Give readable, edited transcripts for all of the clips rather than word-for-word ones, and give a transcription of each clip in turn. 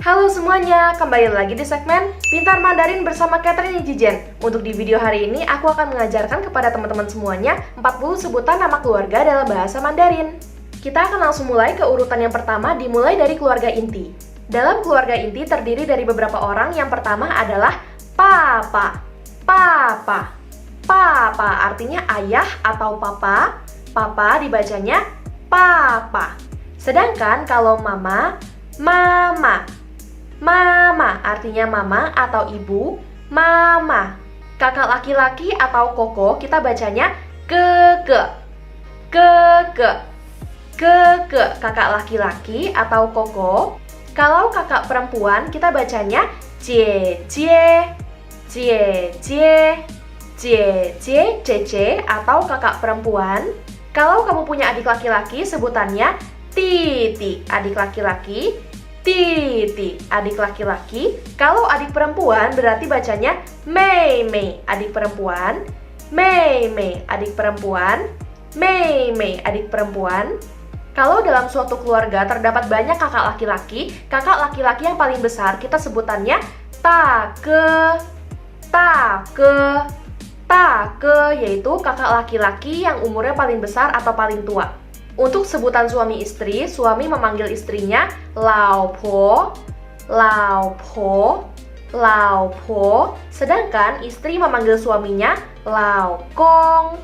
Halo semuanya, kembali lagi di segmen Pintar Mandarin bersama Catherine Jijen. Untuk di video hari ini, aku akan mengajarkan kepada teman-teman semuanya 40 sebutan nama keluarga dalam bahasa Mandarin. Kita akan langsung mulai ke urutan yang pertama, dimulai dari keluarga inti. Dalam keluarga inti terdiri dari beberapa orang. Yang pertama adalah papa. Papa. Papa artinya ayah atau papa. Papa dibacanya papa. Sedangkan kalau mama, mama. Mama artinya mama atau ibu, mama. Kakak laki-laki atau koko kita bacanya keke. Keke. Keke kakak laki-laki atau koko. Kalau kakak perempuan kita bacanya jie jie. Jie jie. Jie jie cece atau kakak perempuan. Kalau kamu punya adik laki-laki sebutannya titi, adik laki-laki. Titi, adik laki-laki. Kalau adik perempuan berarti bacanya mei mei, adik perempuan. Mei mei, adik perempuan. Mei mei, adik perempuan. Kalau dalam suatu keluarga terdapat banyak kakak laki-laki yang paling besar kita sebutannya take. Take. Take yaitu kakak laki-laki yang umurnya paling besar atau paling tua. Untuk sebutan suami istri, suami memanggil istrinya lao po, lao po, lao po. Sedangkan istri memanggil suaminya lao kong,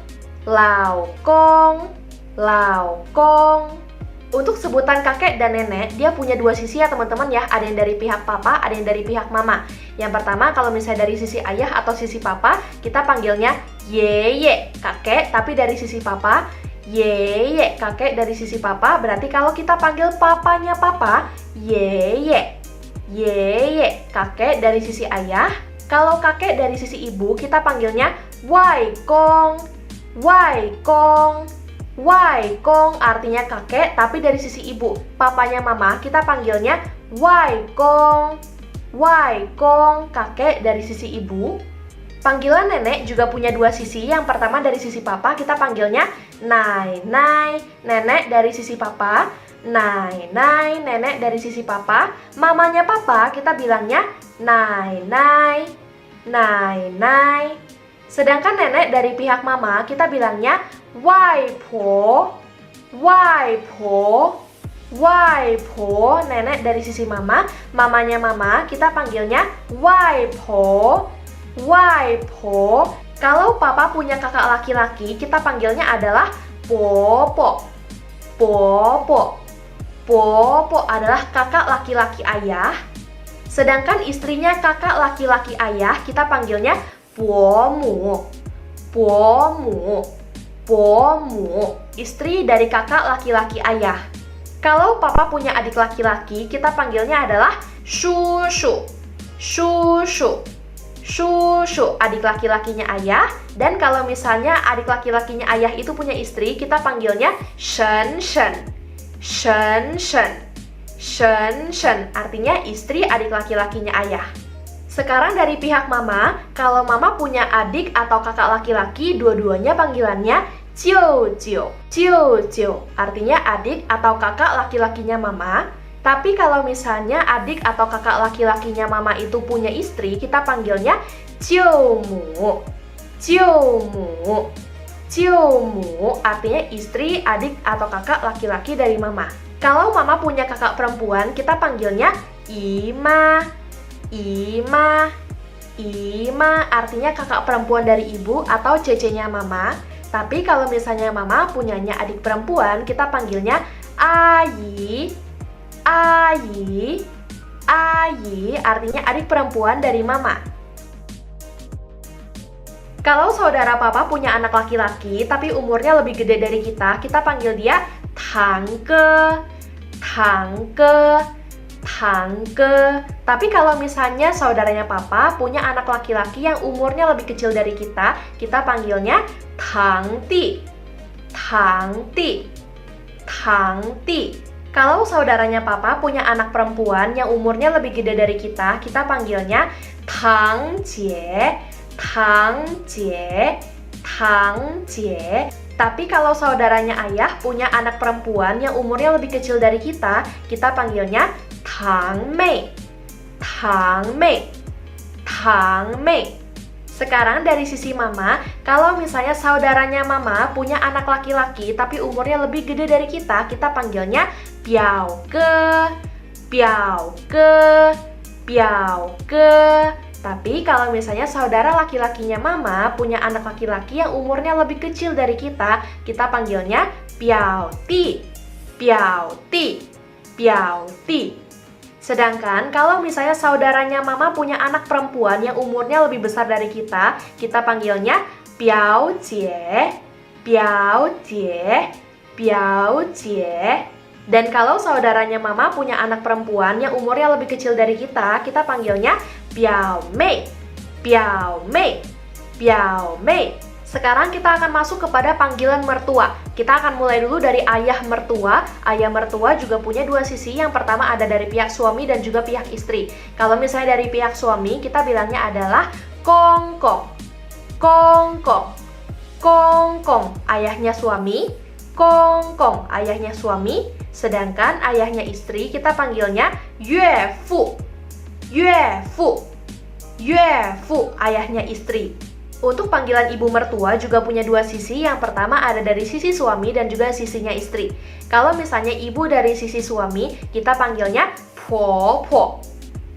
lao kong, lao kong. Untuk sebutan kakek dan nenek, dia punya dua sisi ya teman-teman ya. Ada yang dari pihak papa, ada yang dari pihak mama. Yang pertama kalau misalnya dari sisi ayah atau sisi papa, kita panggilnya yeye, kakek. Tapi dari sisi papa, yeye, kakek dari sisi papa. Berarti kalau kita panggil papanya papa, yeye. Yeye, kakek dari sisi ayah. Kalau kakek dari sisi ibu, kita panggilnya wai kong. Wai kong. Wai kong artinya kakek, tapi dari sisi ibu. Papanya mama, kita panggilnya wai kong. Wai kong, kakek dari sisi ibu. Panggilan nenek juga punya dua sisi. Yang pertama dari sisi papa, kita panggilnya nai nai, nenek dari sisi papa. Nai nai, nenek dari sisi papa. Mamanya papa kita bilangnya nai nai. Nai nai. Sedangkan nenek dari pihak mama kita bilangnya wai po. Wai po. Wai po, nenek dari sisi mama. Mamanya mama kita panggilnya wai po. Wai po. Kalau papa punya kakak laki-laki, kita panggilnya adalah popo. Popo. Popo adalah kakak laki-laki ayah. Sedangkan istrinya kakak laki-laki ayah, kita panggilnya puomu. Puomu. Puomu. Istri dari kakak laki-laki ayah. Kalau papa punya adik laki-laki, kita panggilnya adalah shushu. Shushu. Shushu, adik laki-lakinya ayah. Dan kalau misalnya adik laki-lakinya ayah itu punya istri, kita panggilnya shen shen. Shen shen. Shen shen, artinya istri adik laki-lakinya ayah. Sekarang dari pihak mama, kalau mama punya adik atau kakak laki-laki, dua-duanya panggilannya Jiu jiu. Jiu jiu, artinya adik atau kakak laki-lakinya mama. Tapi kalau misalnya adik atau kakak laki-lakinya mama itu punya istri, kita panggilnya jiumu. Jiumu. Jiumu artinya istri, adik atau kakak laki-laki dari mama. Kalau mama punya kakak perempuan, kita panggilnya ima. Ima. Ima artinya kakak perempuan dari ibu atau cecenya mama. Tapi kalau misalnya mama punyanya adik perempuan, kita panggilnya ayi. Ayi. Ayi artinya adik perempuan dari mama. Kalau saudara papa punya anak laki-laki tapi umurnya lebih gede dari kita panggil dia tangke. Tangke. Tangke. Tapi kalau misalnya saudaranya papa punya anak laki-laki yang umurnya lebih kecil dari kita panggilnya tangti. Tangti. Tangti. Kalau saudaranya papa punya anak perempuan yang umurnya lebih gede dari kita panggilnya tangjie. Tangjie. Tangjie. Tapi kalau saudaranya ayah punya anak perempuan yang umurnya lebih kecil dari kita panggilnya tangmei. Tangmei. Tangmei. Sekarang dari sisi mama, kalau misalnya saudaranya mama punya anak laki-laki tapi umurnya lebih gede dari kita panggilnya biaoge. Biaoge. Biaoge. Tapi kalau misalnya saudara laki-lakinya mama punya anak laki-laki yang umurnya lebih kecil dari kita panggilnya biaoti. Biaoti. Biaoti. Sedangkan kalau misalnya saudaranya mama punya anak perempuan yang umurnya lebih besar dari kita panggilnya biaojie. Biaojie. Biaojie. Dan kalau saudaranya mama punya anak perempuan yang umurnya lebih kecil dari kita panggilnya biaomei. Biaomei. Biaomei. Sekarang kita akan masuk kepada panggilan mertua. Kita akan mulai dulu dari ayah mertua. Ayah mertua juga punya dua sisi. Yang pertama ada dari pihak suami dan juga pihak istri. Kalau misalnya dari pihak suami, kita bilangnya adalah kongkong. Kongkong. Kongkong, ayahnya suami. Kongkong, ayahnya suami. Sedangkan ayahnya istri kita panggilnya yuefu. Yuefu. Yuefu, ayahnya istri. Untuk panggilan ibu mertua juga punya dua sisi. Yang pertama ada dari sisi suami dan juga sisinya istri. Kalau misalnya ibu dari sisi suami, kita panggilnya popo.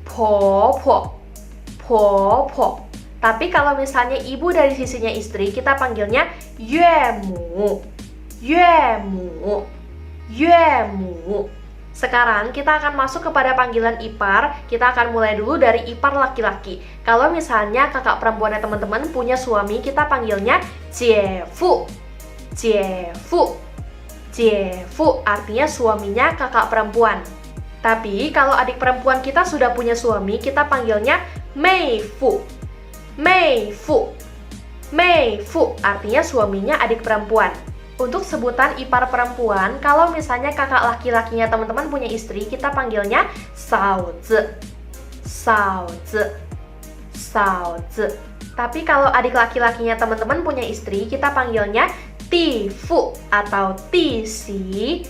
Popo. Popo. Tapi kalau misalnya ibu dari sisinya istri, kita panggilnya yuemu. Yuemu. Yuemu. Sekarang kita akan masuk kepada panggilan ipar. Kita akan mulai dulu dari ipar laki-laki. Kalau misalnya kakak perempuannya teman-teman punya suami, kita panggilnya jiefu. Jiefu. Jiefu artinya suaminya kakak perempuan. Tapi kalau adik perempuan kita sudah punya suami, kita panggilnya meifu. Meifu. Meifu artinya suaminya adik perempuan. Untuk sebutan ipar perempuan, kalau misalnya kakak laki-lakinya teman-teman punya istri, kita panggilnya saozi. Saozi. Saozi. Tapi kalau adik laki-lakinya teman-teman punya istri, kita panggilnya tifu atau tisi.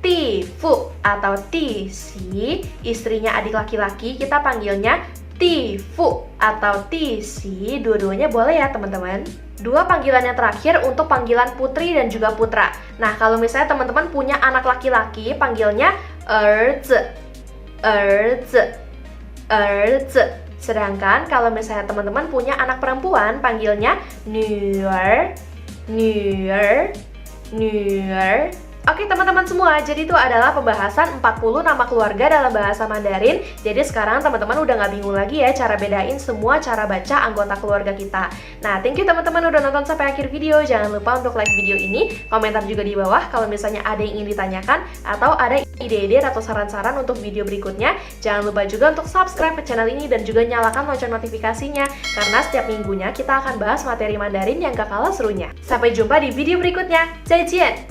Tifu atau tisi. Istrinya adik laki-laki, kita panggilnya tifu atau tisi. Dua-duanya boleh ya teman-teman. Dua panggilan yang terakhir untuk panggilan putri dan juga putra. Nah, kalau misalnya teman-teman punya anak laki-laki, panggilnya erzi. Erzi. Erzi. Sedangkan kalau misalnya teman-teman punya anak perempuan, panggilnya nuer. Nuer. Nuer. Oke teman-teman semua, jadi itu adalah pembahasan 40 nama keluarga dalam bahasa Mandarin. Jadi sekarang teman-teman udah gak bingung lagi ya cara bedain semua cara baca anggota keluarga kita. Nah, thank you teman-teman udah nonton sampai akhir video. Jangan lupa untuk like video ini, komentar juga di bawah kalau misalnya ada yang ingin ditanyakan atau ada ide-ide atau saran-saran untuk video berikutnya. Jangan lupa juga untuk subscribe ke channel ini dan juga nyalakan lonceng notifikasinya, karena setiap minggunya kita akan bahas materi Mandarin yang gak kalah serunya. Sampai jumpa di video berikutnya. 再见!